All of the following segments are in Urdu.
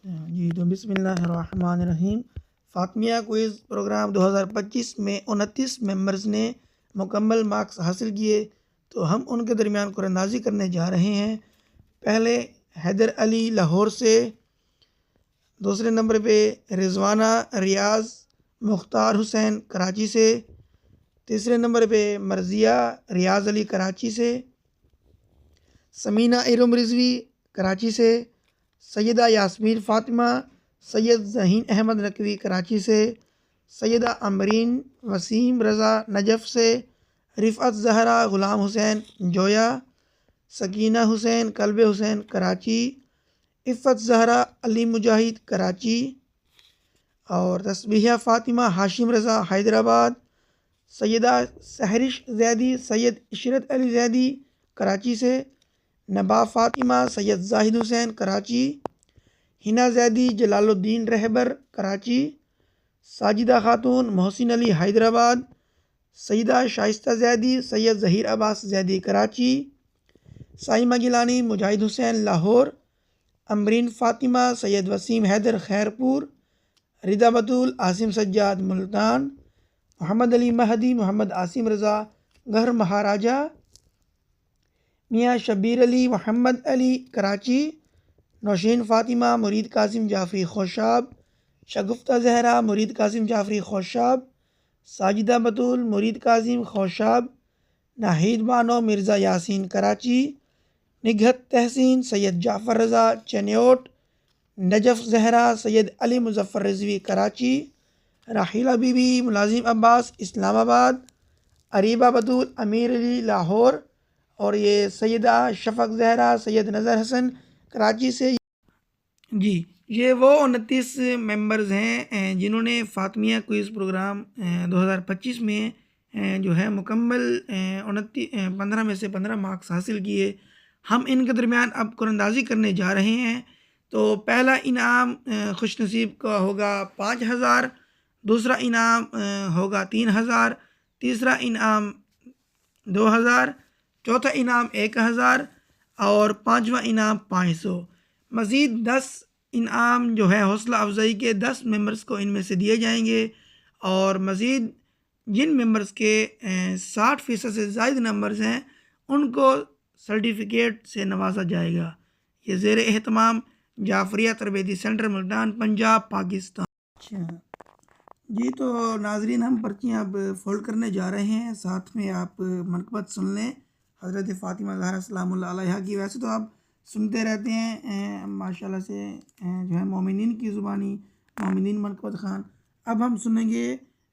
جی تو بسم اللہ الرحمن الرحیم. فاطمیہ کوئز پروگرام 2025 میں 29 ممبرز نے مکمل مارکس حاصل کیے، تو ہم ان کے درمیان قرآن اندازی کرنے جا رہے ہیں. پہلے حیدر علی لاہور سے، دوسرے نمبر پہ رضوانہ ریاض مختار حسین کراچی سے، تیسرے نمبر پہ مرضیہ ریاض علی کراچی سے، سمینہ ارم رضوی کراچی سے، سیدہ یاسمین فاطمہ سید ذہین احمد نقوی کراچی سے، سیدہ امرین وسیم رضا نجف سے، رفعت زہرا غلام حسین جویا، سکینہ حسین قلب حسین کراچی، عفت زہرا علی مجاہد کراچی، اور تسبیحہ فاطمہ ہاشم رضا حیدرآباد، سیدہ سحرش زیدی سید عشرت علی زیدی کراچی سے، نبا فاطمہ سید زاہد حسین کراچی، ہنا زیدی جلال الدین رہبر کراچی، ساجدہ خاتون محسن علی حیدرآباد، سیدہ شائستہ زیدی سید ظہیر عباس زیدی کراچی، سائمہ گیلانی مجاہد حسین لاہور، امرین فاطمہ سید وسیم حیدر خیرپور، رضا بطول عاصم سجاد ملتان، محمد علی مہدی محمد عاصم رضا گھر مہاراجہ، میاں شبیر علی محمد علی کراچی، نوشین فاطمہ مرید قاسم جعفری خوشاب، شگفتہ زہرا مرید قاسم جعفری خوشاب، ساجدہ بطول مرید قاسم خوشاب، ناہید بانو مرزا یاسین کراچی، نگہت تحسین سید جعفر رضا چنیوٹ، نجف زہرا سید علی مظفر رضوی کراچی، راحیلہ بی بی ملازم عباس اسلام آباد، اریبہ بطول امیر علی لاہور، اور یہ سیدہ شفق زہرا سید نظر حسن کراچی سے. جی یہ وہ 29 ممبرز ہیں جنہوں نے فاطمیہ کوئز پروگرام 2025 میں جو ہے مکمل 15 میں سے 15 مارکس حاصل کیے. ہم ان کے درمیان اب قرآن اندازی کرنے جا رہے ہیں. تو پہلا انعام خوش نصیب کا ہوگا 5000، دوسرا انعام ہوگا 3000، تیسرا انعام 2000، چوتھا انعام 1000 اور پانچواں انعام 500. مزید 10 انعام جو ہے حوصلہ افزائی کے 10 ممبرز کو ان میں سے دیے جائیں گے، اور مزید جن ممبرز کے 60% سے زائد نمبرز ہیں ان کو سرٹیفکیٹ سے نوازا جائے گا. یہ زیر اہتمام جعفریہ تربیتی سینٹر ملتان پنجاب پاکستان. اچھا جی تو ناظرین ہم پرچیاں اب فولڈ کرنے جا رہے ہیں، ساتھ میں آپ منقبت سن لیں حضرت فاطمہ زہرا سلام اللہ علیہا کی. ویسے تو آپ سنتے رہتے ہیں ماشاءاللہ سے جو ہے مومنین کی زبانی، مومنین منقبت خان. اب ہم سنیں گے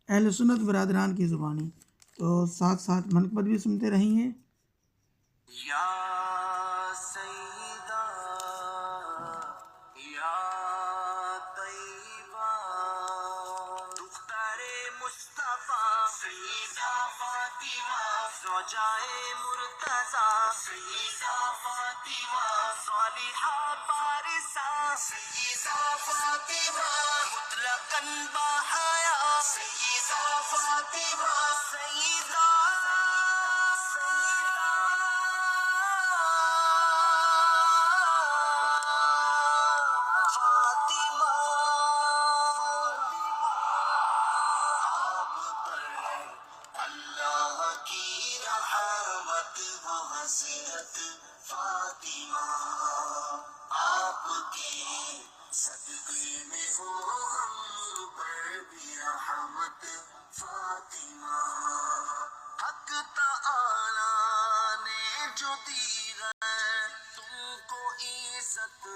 اہل سنت برادران کی زبانی، تو ساتھ ساتھ منقبت بھی سنتے رہیں. یا سیدہ یا طیبہ دختر مصطفیٰ سیدہ فاطمہ زوجائے مرتضیٰ سیدہ فاطمہ صالحہ پارسہ سیدہ فاطمہ مطلقاً باحیا سیدہ فاطمہ سیدہ فاطمہ آپ کے صدقے میں ہو ہم پر بھی رحمت فاطمہ. حق تعالی نے جو دی ہے تم کو عزت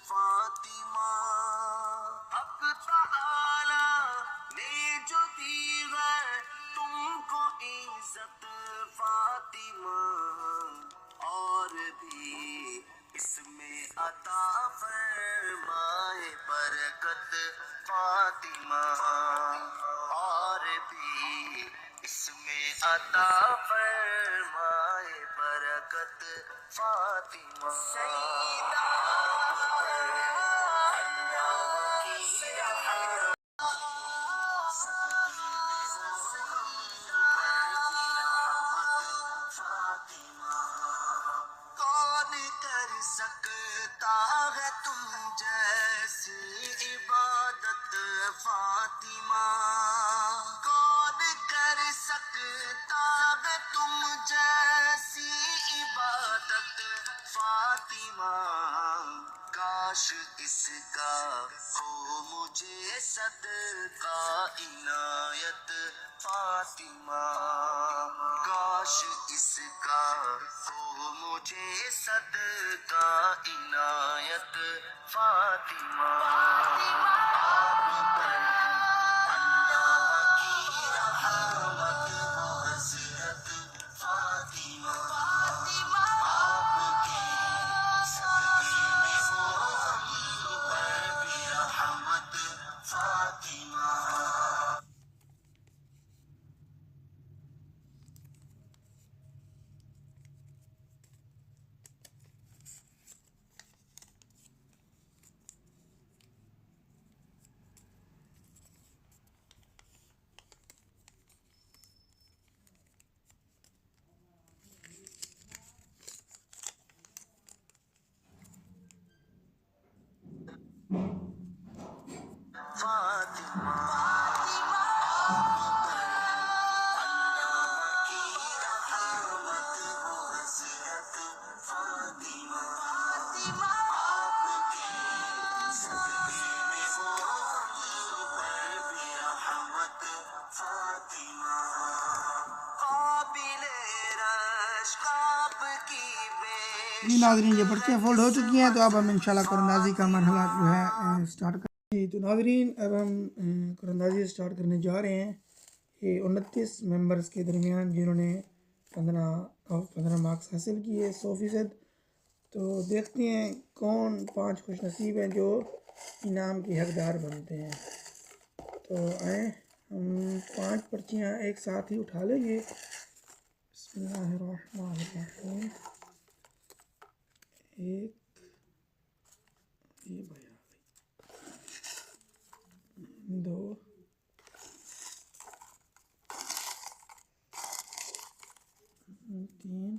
فاطمہ، حق تعالی نے جو دی ہے تم کو عزت فاطمہ، اور بھی اس میں عطا فرمائے برکت فاطمہ، اور بھی اس میں عطا فرمائے برکت فاطمہ. سیدہ کون کر سکتا ہے تم جیسی اس کا ہو مجھے صدقہ عنایت فاطمہ، کاش اس کا ہو مجھے صدقہ عنایت فاطمہ، آپ پر اللہ کی رحمت ہو حضرت فاطمہ، آپ کے صدقے میں ہو ہم پر بھی رحمت فاطمہ۔ فاطمہ، آپ پر اللہ کی رحمت ہو حضرت فاطمہ، آپ کے صدقے میں ہو ہم پر بھی رحمت فاطمہ، قابل رشک آپ کی بے جی ناظرین، یہ پرچیاں فولڈ ہو چکی ہیں، تو اب ہم انشاءاللہ قراندازی کا مرحلہ جو ہے سٹارٹ کریں گے۔ تو ناظرین، اب ہم قراندازی سٹارٹ کرنے جا رہے ہیں۔ یہ 29 ممبرز کے درمیان جنہوں نے 15 مارکس حاصل کیے 100%۔ تو دیکھتے ہیں کون 5 خوش نصیب ہیں جو انعام کے حقدار بنتے ہیں۔ تو آئیں ہم 5 پرچیاں ایک ساتھ ہی اٹھا لیں گے۔ بسم اللہ الرحمن الرحیم۔ ایک، یہ بھائی آ گئی، 2، 3،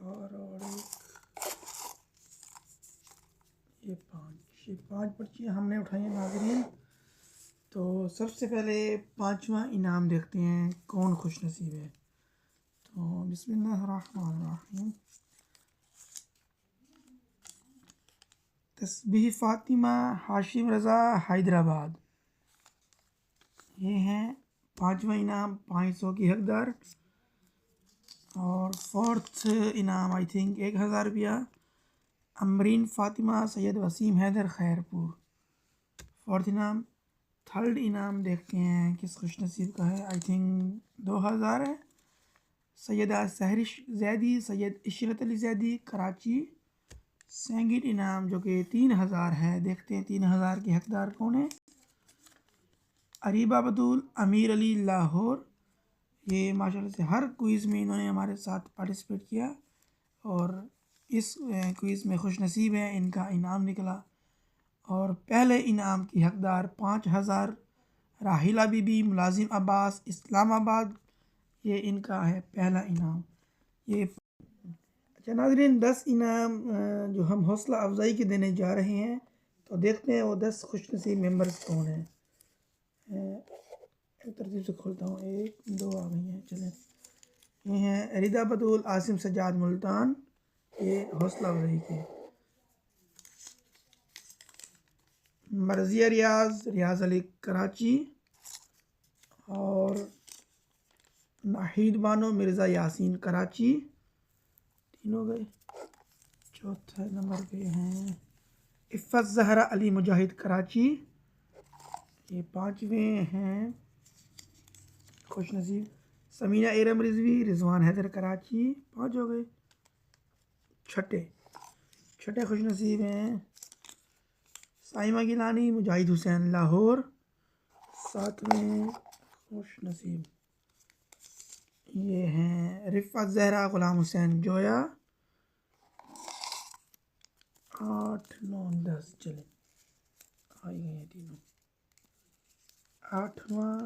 4 اور 1، یہ 5۔ یہ 5 پرچیاں ہم نے اٹھائی ہیں ناظرین۔ تو سب سے پہلے 5واں انعام دیکھتے ہیں کون خوش نصیب ہے۔ تو بسم اللہ الرحمن الرحیم۔ تسبیح فاطمہ ہاشم رضا حیدرآباد، یہ ہیں 5واں انعام، 500 کی حقدار۔ اور 4تھ انعام آئی تھنک 1000 روپیہ، امرین فاطمہ سید وسیم حیدر خیرپور، 4تھ انعام۔ 3rd انعام دیکھتے ہیں کس خوش نصیب کا ہے، آئی تھنک 2000 ہے، سیدہ سہرش زیدی سید عشرت علی زیدی کراچی۔ 2nd انعام جو کہ 3000 ہے، دیکھتے ہیں 3000 کے حقدار کون ہیں۔ اریبہ بطول امیر علی لاہور، یہ ماشاءاللہ سے ہر کوئز میں انہوں نے ہمارے ساتھ پارٹیسپیٹ کیا اور اس کوئز میں خوش نصیب ہیں، ان کا انعام نکلا۔ اور پہلے انعام کی حقدار 5000 راحلہ بی بی ملازم عباس اسلام آباد، یہ ان کا ہے پہلا انعام۔ یہ اچھا ناظرین، 10 انعام جو ہم حوصلہ افزائی کے دینے جا رہے ہیں، تو دیکھتے ہیں وہ 10 خوش نصیب ممبرز کون ہیں۔ ایک ترتیب سے کھولتا ہوں، 1 2 آ گئی ہیں، چلیں۔ یہ ہیں ردا بطول عاصم سجاد ملتان، یہ حوصلہ افزائی کے۔ مرضیہ ریاض علی کراچی، اور ناہید بانو مرزا یاسین کراچی، 3 ہو گئے۔ 4تھے نمبر پہ ہیں عفت زہرا علی مجاہد کراچی، یہ 5ویں ہیں خوش نصیب۔ سمینہ ارم رضوی رضوان حیدر کراچی، 5 ہو گئے۔ چھٹے خوش نصیب ہیں سائمہ گیلانی مجاہد حسین لاہور، 7ویں خوش نصیب یہ ہیں رفعت زہرا غلام حسین جویا، 8 9 10، چلیں آئی گئے ہیں تینوں۔ 8واں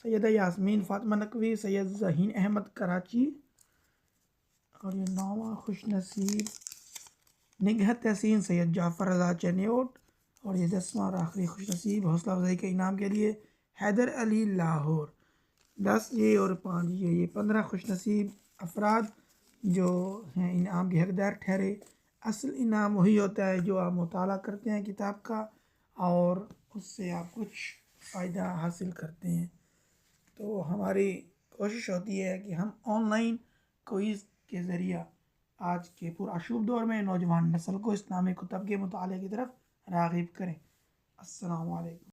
سیدہ یاسمین فاطمہ نقوی سید ذہین احمد کراچی، اور یہ 9واں خوش نصیب نگہت تحسین سید جعفر رضا چنیوٹ، اور یہ 10واں اور آخری خوش نصیب حوصلہ افزائی کے انعام کے لیے حیدر علی لاہور۔ 10 یہ اور 5 یہ 15 خوش نصیب افراد جو ہیں انعام کے حقدار ٹھہرے۔ اصل انعام وہی ہوتا ہے جو آپ مطالعہ کرتے ہیں کتاب کا اور اس سے آپ کچھ فائدہ حاصل کرتے ہیں۔ تو ہماری کوشش ہوتی ہے کہ ہم آن لائن کوئز کے ذریعہ آج کے پرآشوب دور میں نوجوان نسل کو اسلامی کتب کے مطالعے کی طرف راغب کریں۔ السلام علیکم۔